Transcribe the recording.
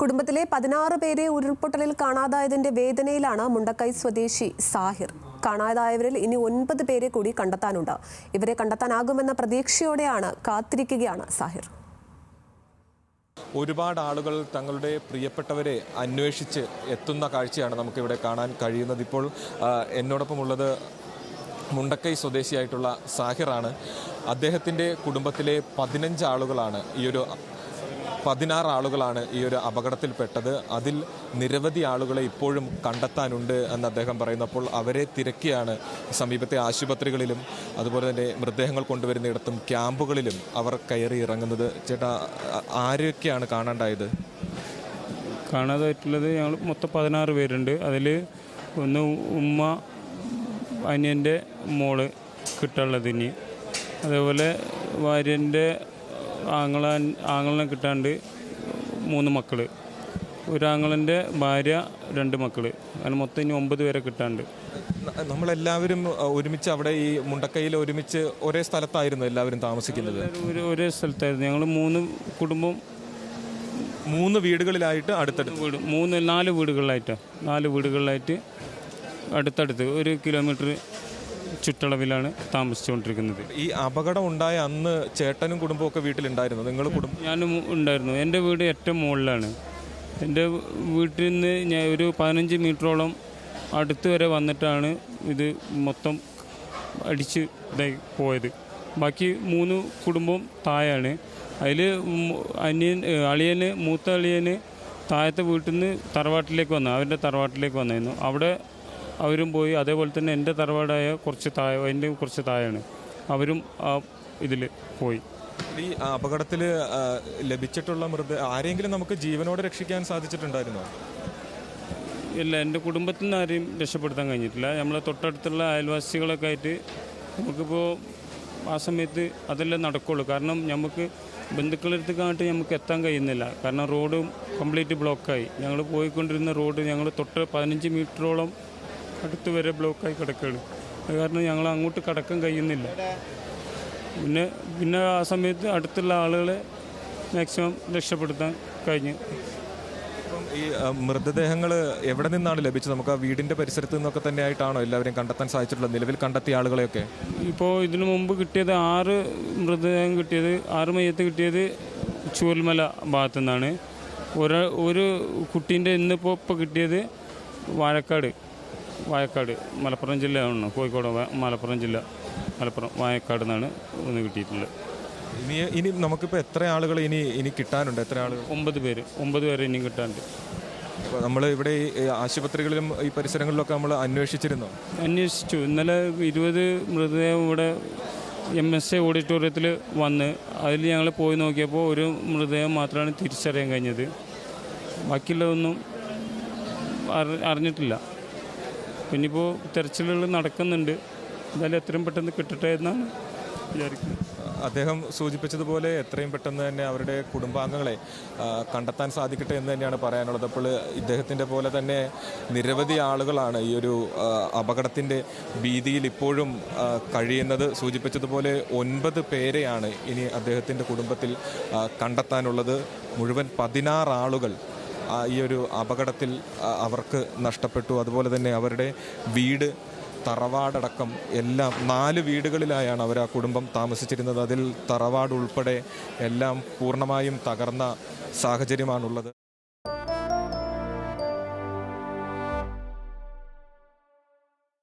കുടുംബത്തിലെ 16 പേരെ ഉരുൾപൊട്ടലിൽ കാണാതായതിന്റെ വേദനയിലാണ് മുണ്ടക്കൈ സ്വദേശി സാഹിർ. കാണാതായവരിൽ ഇനി 9 പേരെ കൂടി കണ്ടെത്താനുണ്ട്. ഇവരെ കണ്ടെത്താനാകുമെന്ന പ്രതീക്ഷയോടെയാണ് കാത്തിരിക്കുകയാണ് സാഹിർ. ഒരുപാട് ആളുകൾ തങ്ങളുടെ പ്രിയപ്പെട്ടവരെ അന്വേഷിച്ച് എത്തുന്ന കാഴ്ചയാണ് നമുക്കിവിടെ കാണാൻ കഴിയുന്നത്. ഇപ്പോൾ എന്നോടൊപ്പമുള്ളത് മുണ്ടക്കൈ സ്വദേശിയായിട്ടുള്ള സാഹിറാണ്. അദ്ദേഹത്തിൻ്റെ കുടുംബത്തിലെ 16 ആളുകളാണ് ഈ ഒരു അപകടത്തിൽപ്പെട്ടത്. അതിൽ നിരവധി ആളുകളെ ഇപ്പോഴും കണ്ടെത്താനുണ്ട് എന്ന് അദ്ദേഹം പറയുന്നു. അപ്പോൾ അവരെ തിരക്കിയാണ് സമീപത്തെ ആശുപത്രികളിലും അതുപോലെ തന്നെ മൃതദേഹങ്ങൾ കൊണ്ടുവരുന്നിടത്തും ക്യാമ്പുകളിലും അവർ കയറി ഇറങ്ങുന്നത്. ചേട്ടാ, ആരൊക്കെയാണ് കാണാണ്ടായത്? കാണാതായിട്ടുള്ളത് ഞങ്ങൾ മൊത്തം 16 പേരുണ്ട്. അതിൽ ഒന്ന് ഉമ്മ, അനിയൻ്റെ മോള് കിട്ടാനുള്ളതിന്, അതേപോലെ ഭാര്യൻ്റെ ആങ്ങളിനെ കിട്ടാണ്ട് 3 മക്കൾ, ഒരാങ്ങളൻ്റെ ഭാര്യ 2 മക്കൾ, അങ്ങനെ മൊത്തം ഇനി 9 പേരെ കിട്ടാണ്ട്. നമ്മളെല്ലാവരും ഒരുമിച്ച് അവിടെ ഈ മുണ്ടക്കൈയിൽ ഒരുമിച്ച് ഒരേ സ്ഥലത്തായിരുന്നു എല്ലാവരും താമസിക്കുന്നത്? ഒരേ സ്ഥലത്തായിരുന്നു. ഞങ്ങൾ 3 കുടുംബം 3 വീടുകളിലായിട്ട് അടുത്തടുത്ത് 4 വീടുകളിലായിട്ട് അടുത്തടുത്ത് 1 കിലോമീറ്റർ ചുറ്റളവിലാണ് താമസിച്ചുകൊണ്ടിരിക്കുന്നത്. ഈ അപകടം ഉണ്ടായ അന്ന് ചേട്ടനും കുടുംബവും ഒക്കെ വീട്ടിലുണ്ടായിരുന്നു? നിങ്ങൾ ഞാനും ഉണ്ടായിരുന്നു. എൻ്റെ വീട് ഏറ്റവും മുകളിലാണ്. എൻ്റെ വീട്ടിൽ നിന്ന് ഞാൻ ഒരു 15 മീറ്ററോളം അടുത്ത് വരെ വന്നിട്ടാണ് ഇത് മൊത്തം അടിച്ച് പോയത്. ബാക്കി 3 കുടുംബം താഴെയാണ്. അതിൽ മൂത്ത അളിയന് താഴത്തെ വീട്ടിൽ നിന്ന് അവരുടെ തറവാട്ടിലേക്ക് വന്നായിരുന്നു. അവിടെ അവരും പോയി. അതേപോലെ തന്നെ എൻ്റെ തറവാടായ എൻ്റെ കുറച്ച് താഴെയാണ്, അവരും ആ ഇതിൽ പോയി. ഈ അപകടത്തിൽ ലഭിച്ചിട്ടുള്ള ആരെങ്കിലും നമുക്ക് ജീവനോടെ രക്ഷിക്കാൻ സാധിച്ചിട്ടുണ്ടായിരുന്നോ? ഇല്ല, എൻ്റെ കുടുംബത്തിൽ നിന്ന് ആരെയും രക്ഷപ്പെടുത്താൻ കഴിഞ്ഞിട്ടില്ല. നമ്മളെ തൊട്ടടുത്തുള്ള അയൽവാസികളൊക്കെ ആയിട്ട് നമുക്കിപ്പോൾ ആ സമയത്ത് അതെല്ലാം നടക്കുള്ളൂ. കാരണം നമുക്ക് ബന്ധുക്കളെടുത്തേക്കായിട്ട് നമുക്ക് എത്താൻ കഴിയുന്നില്ല. കാരണം റോഡ് കംപ്ലീറ്റ് ബ്ലോക്കായി. ഞങ്ങൾ പോയിക്കൊണ്ടിരുന്ന റോഡ് ഞങ്ങൾ തൊട്ട് 15 മീറ്ററോളം അടുത്ത് വരെ ബ്ലോക്കായി കിടക്കുകയാണ്. അത് കാരണം ഞങ്ങൾ അങ്ങോട്ട് കടക്കാൻ കഴിയുന്നില്ല. പിന്നെ ആ സമയത്ത് അടുത്തുള്ള ആളുകളെ മാക്സിമം രക്ഷപ്പെടുത്താൻ കഴിഞ്ഞു. ഈ മൃതദേഹങ്ങൾ എവിടെ നിന്നാണ് ലഭിച്ചത്? നമുക്ക് ആ വീടിൻ്റെ പരിസരത്ത് നിന്നൊക്കെ തന്നെ ആയിട്ടാണോ എല്ലാവരെയും കണ്ടെത്താൻ സാധിച്ചിട്ടുള്ളത്? നിലവിൽ കണ്ടെത്തിയ ആളുകളെയൊക്കെ ഇപ്പോൾ ഇതിനു മുമ്പ് കിട്ടിയത് 6 മൃതദേഹം കിട്ടിയത്, 6 മയ്യത്ത് കിട്ടിയത് ചൂരൽമല ഭാഗത്തു നിന്നാണ്. ഒരു കുട്ടീൻ്റെ ഇന്നിപ്പോൾ കിട്ടിയത് വായക്കാട് മലപ്പുറം ജില്ലയാണ്. കോഴിക്കോട് മലപ്പുറം വായക്കാട് നിന്നാണ് ഒന്ന് കിട്ടിയിട്ടുള്ളത്. ഇനി നമുക്കിപ്പോൾ എത്ര ആളുകൾ ഇനി കിട്ടാനുണ്ട്? എത്ര ആളുകൾ? 9 പേരെ ഇനിയും കിട്ടാനുണ്ട്. അപ്പോൾ നമ്മൾ ഇവിടെ ഈ ആശുപത്രികളിലും ഈ പരിസരങ്ങളിലൊക്കെ നമ്മൾ അന്വേഷിച്ചു. ഇന്നലെ 20 മൃതദേഹം ഇവിടെ MSA ഓഡിറ്റോറിയത്തിൽ വന്ന് അതിൽ ഞങ്ങൾ പോയി നോക്കിയപ്പോൾ ഒരു മൃതദേഹം മാത്രമാണ് തിരിച്ചറിയാൻ കഴിഞ്ഞത്. ബാക്കിയുള്ളതൊന്നും അറിഞ്ഞിട്ടില്ല. പിന്നിപ്പോൾ തെരച്ചിലുകൾ നടക്കുന്നുണ്ട്. എന്തായാലും എത്രയും പെട്ടെന്ന് കിട്ടട്ടെ എന്നാണ് വിചാരിക്കുന്നത്. അദ്ദേഹം സൂചിപ്പിച്ചതുപോലെ എത്രയും പെട്ടെന്ന് തന്നെ അവരുടെ കുടുംബാംഗങ്ങളെ കണ്ടെത്താൻ സാധിക്കട്ടെ എന്ന് തന്നെയാണ് പറയാനുള്ളത്. അപ്പോൾ ഇദ്ദേഹത്തിൻ്റെ പോലെ തന്നെ നിരവധി ആളുകളാണ് ഈ ഒരു അപകടത്തിൻ്റെ ഭീതിയിൽ ഇപ്പോഴും കഴിയുന്നത്. സൂചിപ്പിച്ചതുപോലെ 9 പേരെയാണ് ഇനി അദ്ദേഹത്തിൻ്റെ കുടുംബത്തിൽ കണ്ടെത്താനുള്ളത്. മുഴുവൻ 16 ആളുകൾ ഈ ഒരു അപകടത്തിൽ അവർക്ക് നഷ്ടപ്പെട്ടു. അതുപോലെ തന്നെ അവരുടെ വീട്, തറവാടടക്കം എല്ലാം 4 വീടുകളിലായാണ് അവർ ആ കുടുംബം താമസിച്ചിരുന്നത്. അതിൽ തറവാട് ഉൾപ്പെടെ എല്ലാം പൂർണ്ണമായും തകർന്ന സാഹചര്യമാണുള്ളത്.